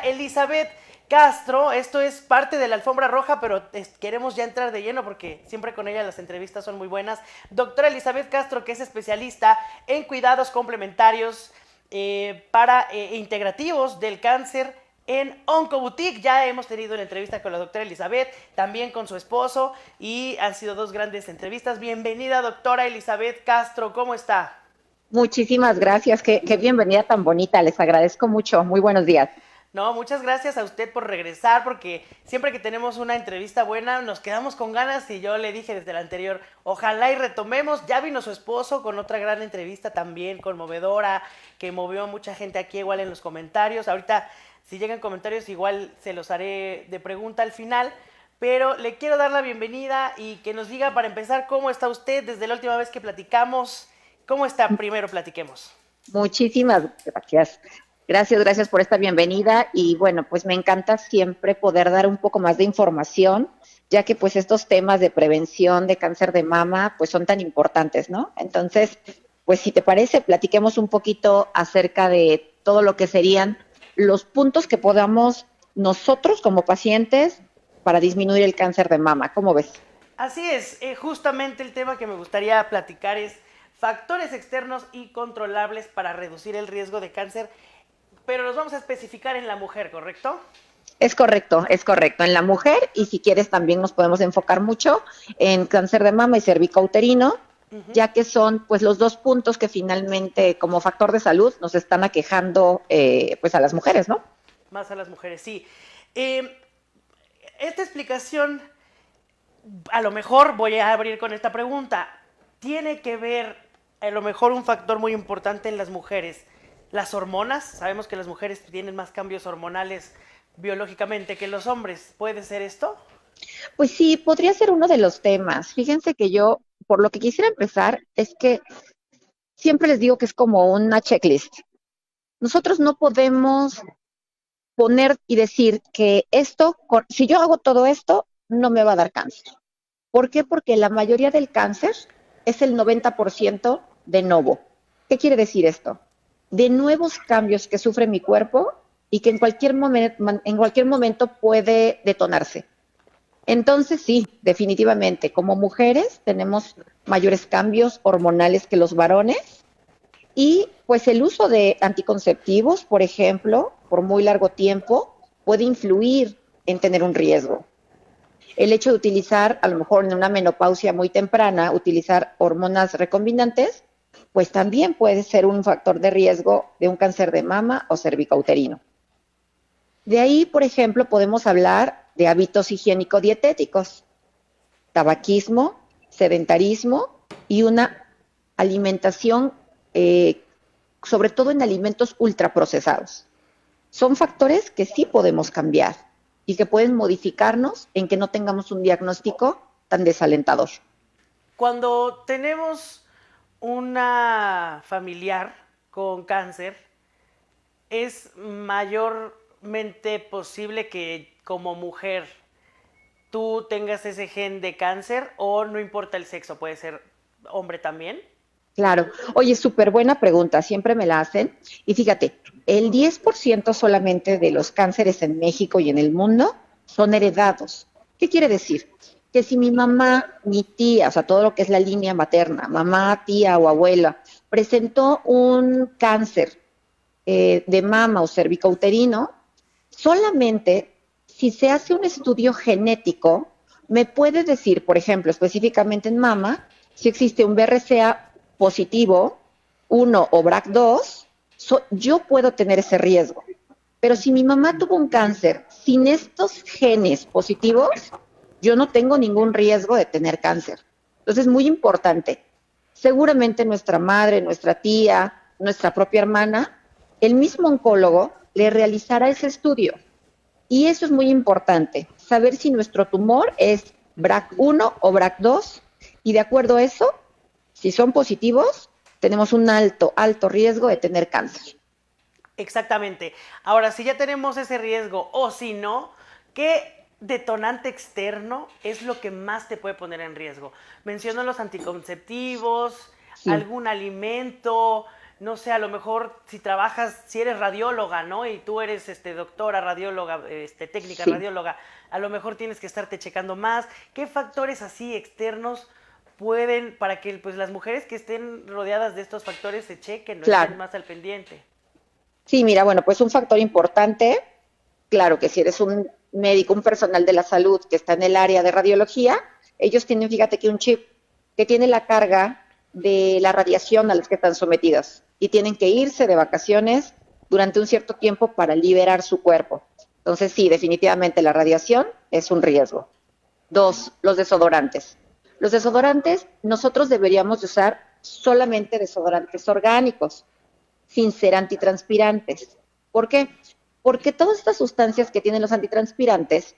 Elizabeth Castro. Esto es parte de la alfombra roja, pero queremos ya entrar de lleno porque siempre con ella las entrevistas son muy buenas. Doctora Elizabeth Castro, que es especialista en cuidados complementarios para integrativos del cáncer en Oncoboutique. Ya hemos tenido una entrevista con la doctora Elizabeth, también con su esposo, y han sido dos grandes entrevistas. Bienvenida, doctora Elizabeth Castro, ¿cómo está? Muchísimas gracias, qué bienvenida tan bonita, les agradezco mucho, muy buenos días. No, muchas gracias a usted por regresar, porque siempre que tenemos una entrevista buena nos quedamos con ganas y yo le dije desde el anterior, ojalá y retomemos. Ya vino su esposo con otra gran entrevista también conmovedora, que movió a mucha gente aquí igual en los comentarios. Ahorita si llegan comentarios igual se los haré de pregunta al final, pero le quiero dar la bienvenida y que nos diga para empezar cómo está usted desde la última vez que platicamos. ¿Cómo está? Primero platiquemos. Muchísimas gracias. Gracias por esta bienvenida y bueno, pues me encanta siempre poder dar un poco más de información, ya que pues estos temas de prevención de cáncer de mama pues son tan importantes, ¿no? Entonces, pues si te parece, platiquemos un poquito acerca de todo lo que serían los puntos que podamos nosotros como pacientes para disminuir el cáncer de mama. ¿Cómo ves? Así es, justamente el tema que me gustaría platicar es factores externos y controlables para reducir el riesgo de cáncer, pero los vamos a especificar en la mujer, ¿correcto? Es correcto, es correcto. En la mujer, y si quieres también nos podemos enfocar mucho en cáncer de mama y cervicouterino, Ujú. ya que son pues los dos puntos que finalmente como factor de salud nos están aquejando pues a las mujeres, ¿no? Más a las mujeres, sí. Eh, esta explicación, a lo mejor voy a abrir con esta pregunta. ¿Tiene que ver, a lo mejor, un factor muy importante en las mujeres? Las hormonas, sabemos que las mujeres tienen más cambios hormonales biológicamente que los hombres. ¿Puede ser esto? Pues sí, podría ser uno de los temas. Fíjense que yo, por lo que quisiera empezar, es que siempre les digo que es como una checklist. Nosotros no podemos poner y decir que esto, si yo hago todo esto, no me va a dar cáncer. ¿Por qué? Porque la mayoría del cáncer es el 90% de novo. ¿Qué quiere decir esto? De nuevos cambios que sufre mi cuerpo y que en cualquier momento puede detonarse. Entonces, sí, definitivamente, como mujeres tenemos mayores cambios hormonales que los varones y pues el uso de anticonceptivos, por ejemplo, por muy largo tiempo, puede influir en tener un riesgo. El hecho de utilizar, a lo mejor en una menopausia muy temprana, utilizar hormonas recombinantes, pues también puede ser un factor de riesgo de un cáncer de mama o cervicouterino. De ahí, por ejemplo, podemos hablar de hábitos higiénico-dietéticos, tabaquismo, sedentarismo y una alimentación, sobre todo en alimentos ultraprocesados. Son factores que sí podemos cambiar y que pueden modificarnos en que no tengamos un diagnóstico tan desalentador. Cuando tenemos una familiar con cáncer, es mayormente posible que como mujer tú tengas ese gen de cáncer o no importa el sexo, puede ser hombre también. Claro. Oye, súper buena pregunta, siempre me la hacen. Y fíjate, el 10% solamente de los cánceres en México y en el mundo son heredados. ¿Qué quiere decir? Que si mi mamá, mi tía, o sea, todo lo que es la línea materna, mamá, tía o abuela, presentó un cáncer de mama o cervicouterino, solamente si se hace un estudio genético, me puede decir, por ejemplo, específicamente en mama, si existe un BRCA positivo, 1 o BRCA2, yo puedo tener ese riesgo. Pero si mi mamá tuvo un cáncer sin estos genes positivos, yo no tengo ningún riesgo de tener cáncer. Entonces es muy importante. Seguramente nuestra madre, nuestra tía, nuestra propia hermana, el mismo oncólogo le realizará ese estudio. Y eso es muy importante, saber si nuestro tumor es BRCA1 o BRCA2 y de acuerdo a eso, si son positivos, tenemos un alto riesgo de tener cáncer. Exactamente. Ahora, si ya tenemos ese riesgo o si no, ¿qué detonante externo es lo que más te puede poner en riesgo? Menciono los anticonceptivos, Sí. algún alimento, no sé, a lo mejor si trabajas, si eres radióloga, ¿no? Y tú eres doctora radióloga, técnica Sí, radióloga, a lo mejor tienes que estarte checando más. ¿Qué factores así externos pueden, para que pues las mujeres que estén rodeadas de estos factores se chequen, no estén claro. más al pendiente? Sí, mira, bueno, pues un factor importante, claro que si eres un médico, un personal de la salud que está en el área de radiología, ellos tienen, fíjate que un chip que tiene la carga de la radiación a las que están sometidas y tienen que irse de vacaciones durante un cierto tiempo para liberar su cuerpo. Entonces, sí, definitivamente la radiación es un riesgo. Dos, los desodorantes. Los desodorantes, nosotros deberíamos de usar solamente desodorantes orgánicos, sin ser antitranspirantes. ¿Por qué? Porque todas estas sustancias que tienen los antitranspirantes,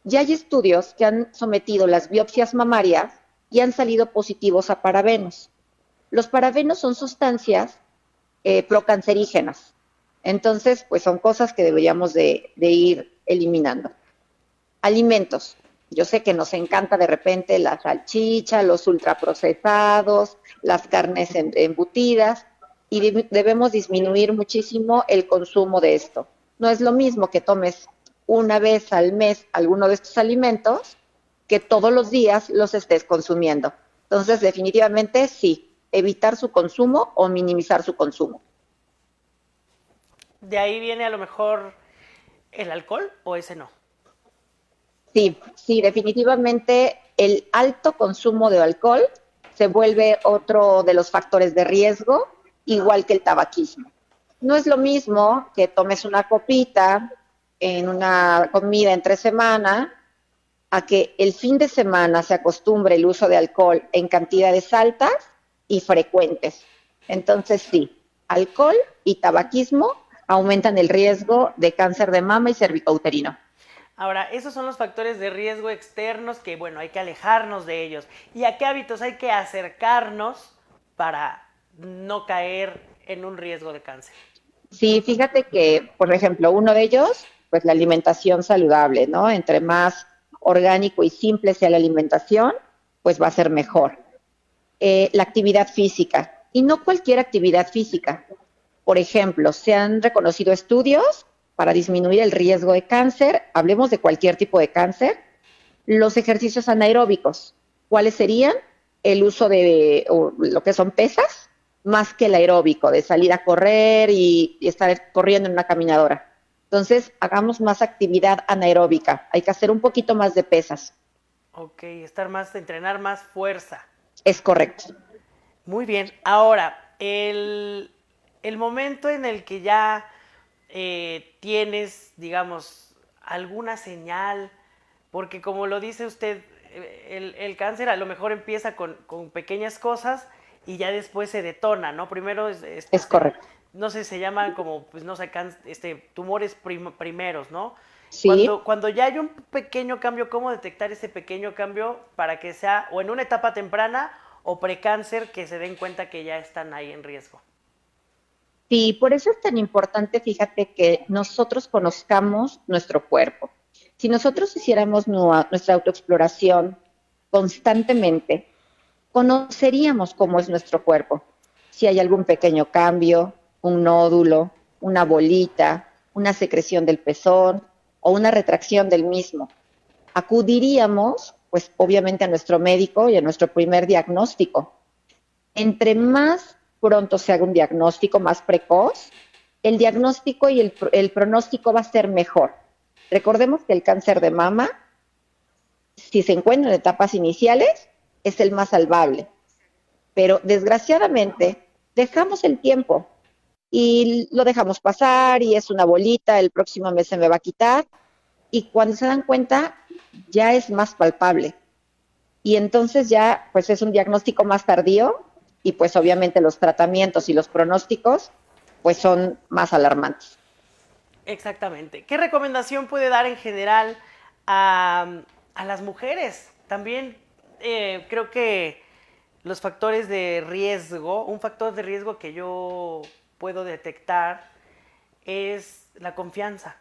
ya hay estudios que han sometido las biopsias mamarias y han salido positivos a parabenos. Los parabenos son sustancias procancerígenas. Entonces, pues son cosas que deberíamos de ir eliminando. Alimentos. Yo sé que nos encanta de repente la salchicha, los ultraprocesados, las carnes embutidas y debemos disminuir muchísimo el consumo de esto. No es lo mismo que tomes una vez al mes alguno de estos alimentos que todos los días los estés consumiendo. Entonces, definitivamente sí, evitar su consumo o minimizar su consumo. De ahí viene a lo mejor el alcohol o ese no. Sí, sí, definitivamente el alto consumo de alcohol se vuelve otro de los factores de riesgo, igual que el tabaquismo. No es lo mismo que tomes una copita en una comida entre semana a que el fin de semana se acostumbre el uso de alcohol en cantidades altas y frecuentes. Entonces sí, alcohol y tabaquismo aumentan el riesgo de cáncer de mama y cervicouterino. Ahora, esos son los factores de riesgo externos que, bueno, hay que alejarnos de ellos. ¿Y a qué hábitos hay que acercarnos para no caer en un riesgo de cáncer? Sí, fíjate que, por ejemplo, uno de ellos, pues la alimentación saludable, ¿no? Entre más orgánico y simple sea la alimentación, pues va a ser mejor. La actividad física, y no cualquier actividad física. Por ejemplo, se han reconocido estudios para disminuir el riesgo de cáncer, hablemos de cualquier tipo de cáncer, los ejercicios anaeróbicos. ¿Cuáles serían? El uso de lo que son pesas, más que el aeróbico, de salir a correr y estar corriendo en una caminadora. Entonces, hagamos más actividad anaeróbica. Hay que hacer un poquito más de pesas. Ok, entrenar más fuerza. Es correcto. Muy bien. Ahora, el momento en el que ya tienes, digamos, alguna señal, porque como lo dice usted, el cáncer a lo mejor empieza con pequeñas cosas y ya después se detona, ¿no? Primero Es correcto. no sé, se llaman como, pues no sé, tumores primeros, ¿no? Sí. Cuando ya hay un pequeño cambio, ¿cómo detectar ese pequeño cambio para que sea o en una etapa temprana o precáncer que se den cuenta que ya están ahí en riesgo? Sí, por eso es tan importante, fíjate, que nosotros conozcamos nuestro cuerpo. Si nosotros hiciéramos nuestra autoexploración constantemente, conoceríamos cómo es nuestro cuerpo. Si hay algún pequeño cambio, un nódulo, una bolita, una secreción del pezón o una retracción del mismo. Acudiríamos, pues obviamente a nuestro médico y a nuestro primer diagnóstico. Entre más pronto se haga un diagnóstico más precoz, el diagnóstico y el pronóstico va a ser mejor. Recordemos que el cáncer de mama, si se encuentra en etapas iniciales, es el más salvable. Pero desgraciadamente dejamos el tiempo y lo dejamos pasar y es una bolita, el próximo mes se me va a quitar y cuando se dan cuenta ya es más palpable y entonces ya pues es un diagnóstico más tardío y pues obviamente los tratamientos y los pronósticos pues son más alarmantes. Exactamente. ¿Qué recomendación puede dar en general a las mujeres? También creo que los factores de riesgo, un factor de riesgo que yo puedo detectar es la confianza.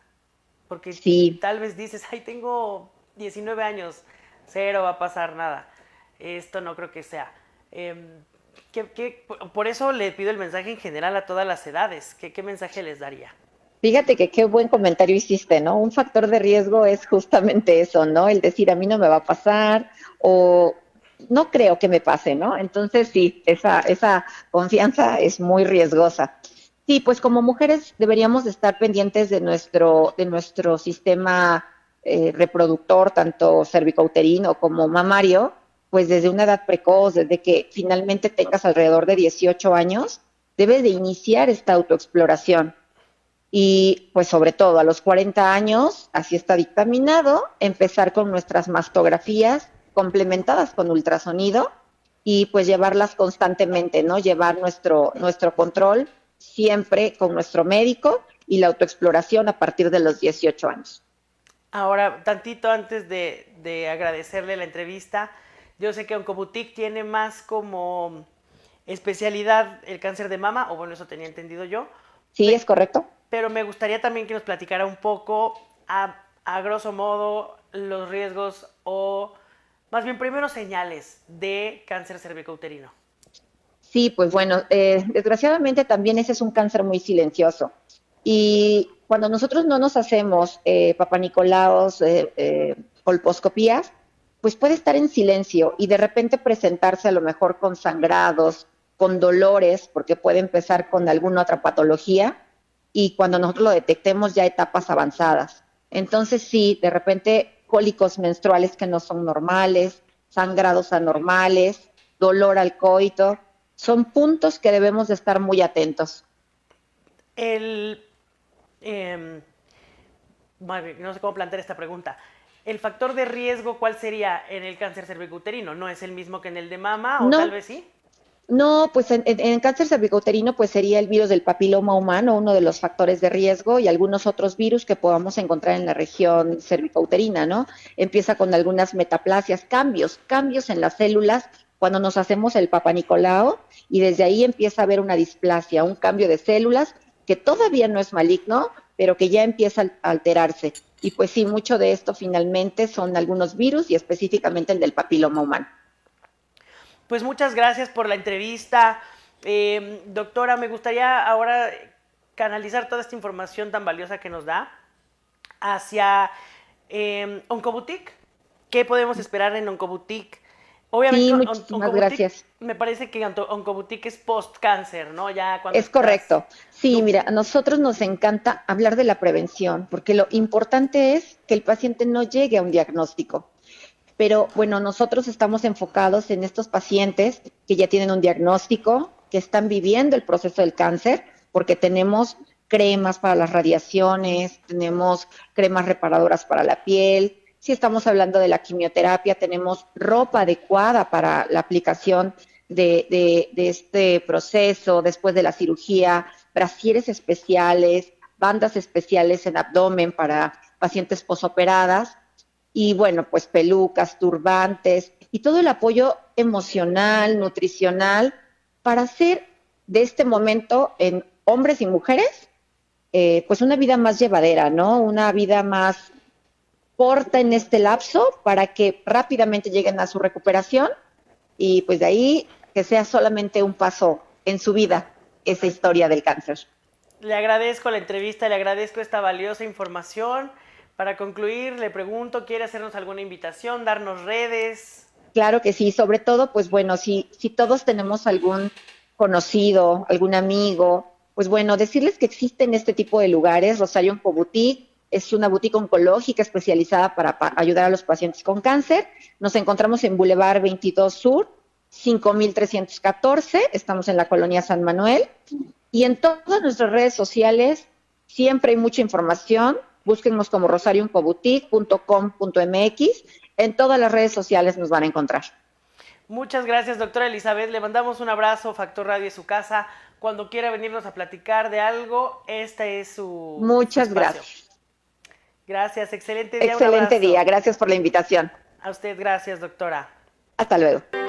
Porque Sí, tal vez dices, ay, tengo 19 años, cero va a pasar nada. Esto no creo que sea. Por eso le pido el mensaje en general a todas las edades. ¿Qué mensaje les daría? Fíjate que qué buen comentario hiciste, ¿no? Un factor de riesgo es justamente eso, ¿no? El decir a mí no me va a pasar o no creo que me pase, ¿no? Entonces sí, esa confianza es muy riesgosa. Sí, pues como mujeres deberíamos de estar pendientes de nuestro sistema reproductor, tanto cervicouterino como mamario, pues desde una edad precoz, desde que finalmente tengas alrededor de 18 años, debes de iniciar esta autoexploración y pues sobre todo a los 40 años, así está dictaminado, empezar con nuestras mastografías complementadas con ultrasonido y pues llevarlas constantemente, ¿no? Llevar nuestro control siempre con nuestro médico y la autoexploración a partir de los 18 años. Ahora, tantito antes de agradecerle la entrevista, yo sé que Oncoboutique tiene más como especialidad el cáncer de mama, o bueno, eso tenía entendido yo, ¿Sí es correcto? pero me gustaría también que nos platicara un poco, a grosso modo, los riesgos o más bien primero señales de cáncer cervicouterino. Sí, pues bueno, desgraciadamente también ese es un cáncer muy silencioso. Y cuando nosotros no nos hacemos papanicolaos, colposcopías, pues puede estar en silencio y de repente presentarse a lo mejor con sangrados, con dolores, porque puede empezar con alguna otra patología y cuando nosotros lo detectemos ya etapas avanzadas. Entonces sí, de repente cólicos menstruales que no son normales, sangrados anormales, dolor al coito, son puntos que debemos de estar muy atentos. El, eh, no sé cómo plantear esta pregunta. ¿El factor de riesgo cuál sería en el cáncer cervicouterino? ¿No es el mismo que en el de mama o tal No, vez sí? no, pues en cáncer cervicouterino pues sería el virus del papiloma humano, uno de los factores de riesgo y algunos otros virus que podamos encontrar en la región cervicouterina, ¿no? Empieza con algunas metaplasias, cambios en las células cuando nos hacemos el papanicolao y desde ahí empieza a haber una displasia, un cambio de células que todavía no es maligno, pero que ya empieza a alterarse. Y pues sí, mucho de esto finalmente son algunos virus y específicamente el del papiloma humano. Pues muchas gracias por la entrevista. Doctora, me gustaría ahora canalizar toda esta información tan valiosa que nos da hacia Oncoboutique. ¿Qué podemos esperar en Oncoboutique? Obviamente, Sí, muchísimas Oncoboutique, gracias. me parece que Oncoboutique es post-cáncer, ¿no? Ya cuando Es estás... correcto. Sí, Tú, mira, a nosotros nos encanta hablar de la prevención, porque lo importante es que el paciente no llegue a un diagnóstico. Pero bueno, nosotros estamos enfocados en estos pacientes que ya tienen un diagnóstico, que están viviendo el proceso del cáncer, porque tenemos cremas para las radiaciones, tenemos cremas reparadoras para la piel. Si estamos hablando de la quimioterapia, tenemos ropa adecuada para la aplicación de este proceso después de la cirugía, brasieres especiales, bandas especiales en abdomen para pacientes posoperadas y bueno, pues pelucas, turbantes y todo el apoyo emocional, nutricional para hacer de este momento en hombres y mujeres pues una vida más llevadera, ¿no? Una vida más corta en este lapso para que rápidamente lleguen a su recuperación y pues de ahí que sea solamente un paso en su vida esa historia del cáncer. le agradezco la entrevista, le agradezco esta valiosa información. Para concluir, le pregunto, ¿quiere hacernos alguna invitación, darnos redes? Claro que sí, sobre todo, pues bueno, si todos tenemos algún conocido, algún amigo, pues bueno, decirles que existen este tipo de lugares. Rosario Oncoboutique es una boutique oncológica especializada para ayudar a los pacientes con cáncer. Nos encontramos en Boulevard 22 Sur, 5314, estamos en la colonia San Manuel. Y en todas nuestras redes sociales siempre hay mucha información. Búsquennos como rosarioncoboutique.com.mx. En todas las redes sociales nos van a encontrar. Muchas gracias, doctora Elizabeth. Le mandamos un abrazo. Factor Radio es su casa. Cuando quiera venirnos a platicar de algo, este es su Muchas espacio. gracias. Gracias, excelente día. Un Excelente abrazo. día. Gracias por la invitación. A usted, gracias, doctora. Hasta luego.